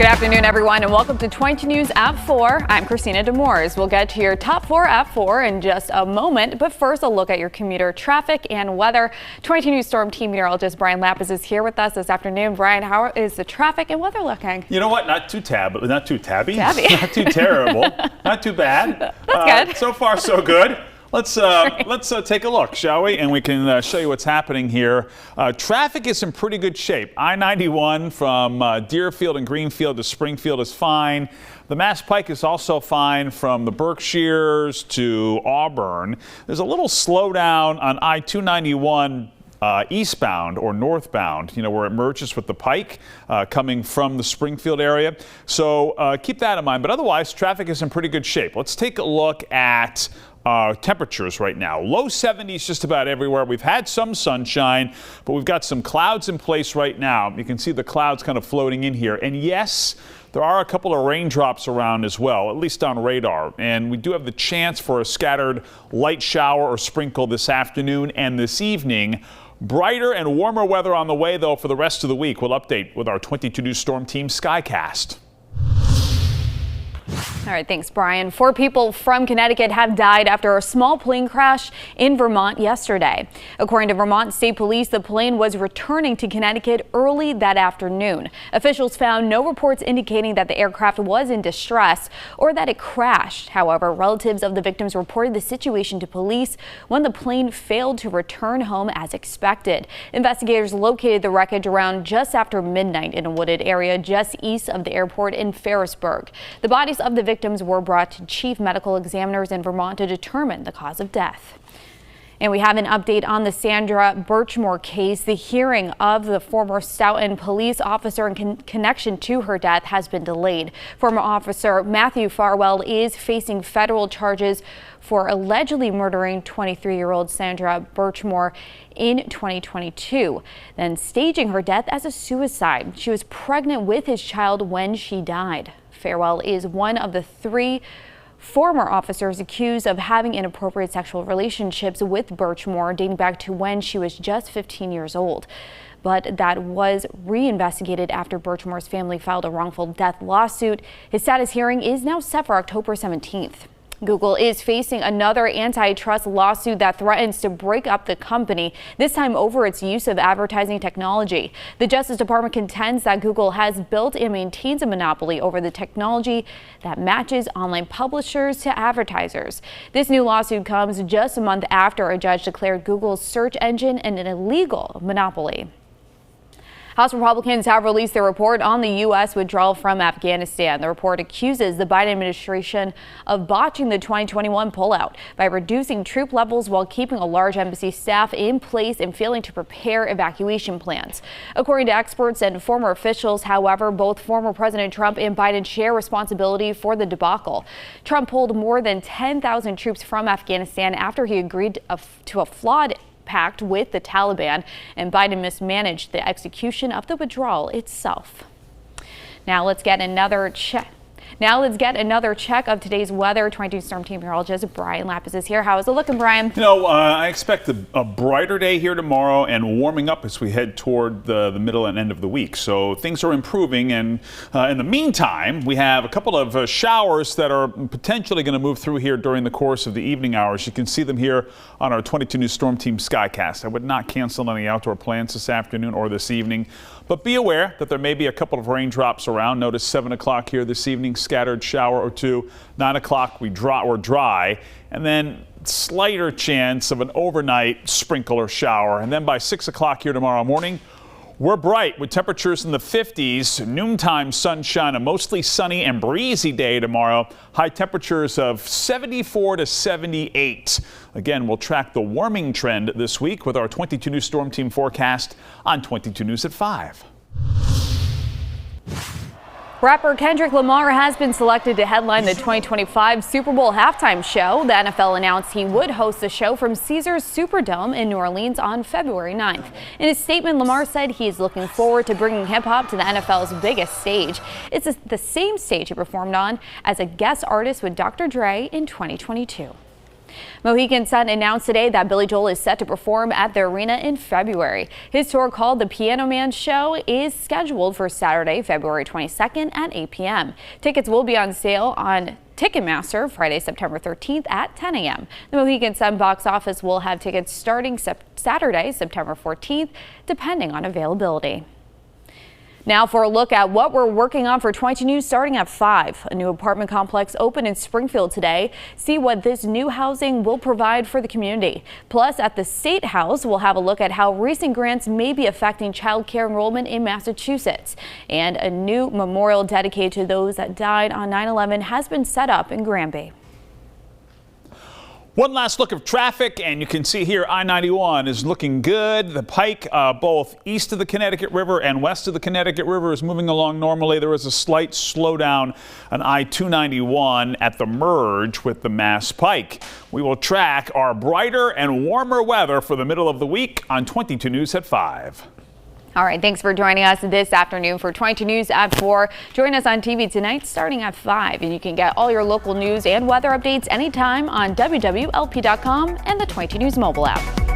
Good afternoon, everyone, and welcome to 22 News at 4. I'm Christina Demores. We'll get to your top 4 at 4 in just a moment, but first a look at your commuter traffic and weather. 22 News Storm Team Meteorologist Brian Lapis is here with us this afternoon. Brian, how is the traffic and weather looking? You know what? Not too tabby, not too terrible, not too bad. That's good. So far, so good. Let's take a look, shall we? And we can show you what's happening here. Traffic is in pretty good shape. I-91 from Deerfield and Greenfield to Springfield is fine. The Mass Pike is also fine from the Berkshires to Auburn. There's a little slowdown on I-291 eastbound or northbound, where it merges with the Pike coming from the Springfield area. So keep that in mind. But otherwise, traffic is in pretty good shape. Let's take a look at temperatures right now. Low 70s just about everywhere. We've had some sunshine, but we've got some clouds in place right now. You can see the clouds kind of floating in here. And yes, there are a couple of raindrops around as well, at least on radar. And we do have the chance for a scattered light shower or sprinkle this afternoon and this evening. Brighter and warmer weather on the way, though, for the rest of the week. We'll update with our 22 News Storm Team Skycast. All right, thanks, Brian. 4 people from Connecticut have died after a small plane crash in Vermont yesterday. According to Vermont State Police, the plane was returning to Connecticut early that afternoon. Officials found no reports indicating that the aircraft was in distress or that it crashed. However, relatives of the victims reported the situation to police when the plane failed to return home as expected. Investigators located the wreckage around just after midnight in a wooded area just east of the airport in Ferrisburg. The bodies of the victims were brought to chief medical examiners in Vermont to determine the cause of death. And we have an update on the Sandra Birchmore case. The hearing of the former Stoughton police officer in connection to her death has been delayed. Former officer Matthew Farwell is facing federal charges for allegedly murdering 23-year-old Sandra Birchmore in 2022, then staging her death as a suicide. She was pregnant with his child when she died. Farwell is one of the 3 former officers accused of having inappropriate sexual relationships with Birchmore dating back to when she was just 15 years old. But that was reinvestigated after Birchmore's family filed a wrongful death lawsuit. His status hearing is now set for October 17th. Google is facing another antitrust lawsuit that threatens to break up the company, this time over its use of advertising technology. The Justice Department contends that Google has built and maintains a monopoly over the technology that matches online publishers to advertisers. This new lawsuit comes just a month after a judge declared Google's search engine an illegal monopoly. House Republicans have released their report on the U.S. withdrawal from Afghanistan. The report accuses the Biden administration of botching the 2021 pullout by reducing troop levels while keeping a large embassy staff in place and failing to prepare evacuation plans. According to experts and former officials, however, both former President Trump and Biden share responsibility for the debacle. Trump pulled more than 10,000 troops from Afghanistan after he agreed to a flawed pact with the Taliban, and Biden mismanaged the execution of the withdrawal itself. Now let's get another check of today's weather. 22 Storm Team Meteorologist Brian Lapis is here. How is it looking, Brian? I expect a brighter day here tomorrow and warming up as we head toward the middle and end of the week. So things are improving, and in the meantime, we have a couple of showers that are potentially going to move through here during the course of the evening hours. You can see them here on our 22 News Storm Team Skycast. I would not cancel any outdoor plans this afternoon or this evening, but be aware that there may be a couple of raindrops around. Notice 7 o'clock here this evening, scattered shower or 2. 9 o'clock we're dry, and then slighter chance of an overnight sprinkle or shower. And then by 6 o'clock here tomorrow morning, we're bright with temperatures in the 50s, noontime sunshine, a mostly sunny and breezy day tomorrow. High temperatures of 74 to 78. Again, we'll track the warming trend this week with our 22 News Storm Team forecast on 22 News at 5. Rapper Kendrick Lamar has been selected to headline the 2025 Super Bowl halftime show. The NFL announced he would host the show from Caesars Superdome in New Orleans on February 9th. In a statement, Lamar said he is looking forward to bringing hip-hop to the NFL's biggest stage. It's the same stage he performed on as a guest artist with Dr. Dre in 2022. Mohegan Sun announced today that Billy Joel is set to perform at the arena in February. His tour, called the Piano Man Show, is scheduled for Saturday, February 22nd at 8 p.m. Tickets will be on sale on Ticketmaster Friday, September 13th at 10 a.m. The Mohegan Sun box office will have tickets starting Saturday, September 14th, depending on availability. Now for a look at what we're working on for 22 News starting at 5. A new apartment complex opened in Springfield today. See what this new housing will provide for the community. Plus, at the State House, we'll have a look at how recent grants may be affecting child care enrollment in Massachusetts. And a new memorial dedicated to those that died on 9/11 has been set up in Granby. One last look of traffic, and you can see here I-91 is looking good. The Pike, both east of the Connecticut River and west of the Connecticut River, is moving along normally. There is a slight slowdown on I-291 at the merge with the Mass Pike. We will track our brighter and warmer weather for the middle of the week on 22 News at 5. All right, thanks for joining us this afternoon for 22 News at 4. Join us on TV tonight starting at 5, and you can get all your local news and weather updates anytime on wwlp.com and the 22 News mobile app.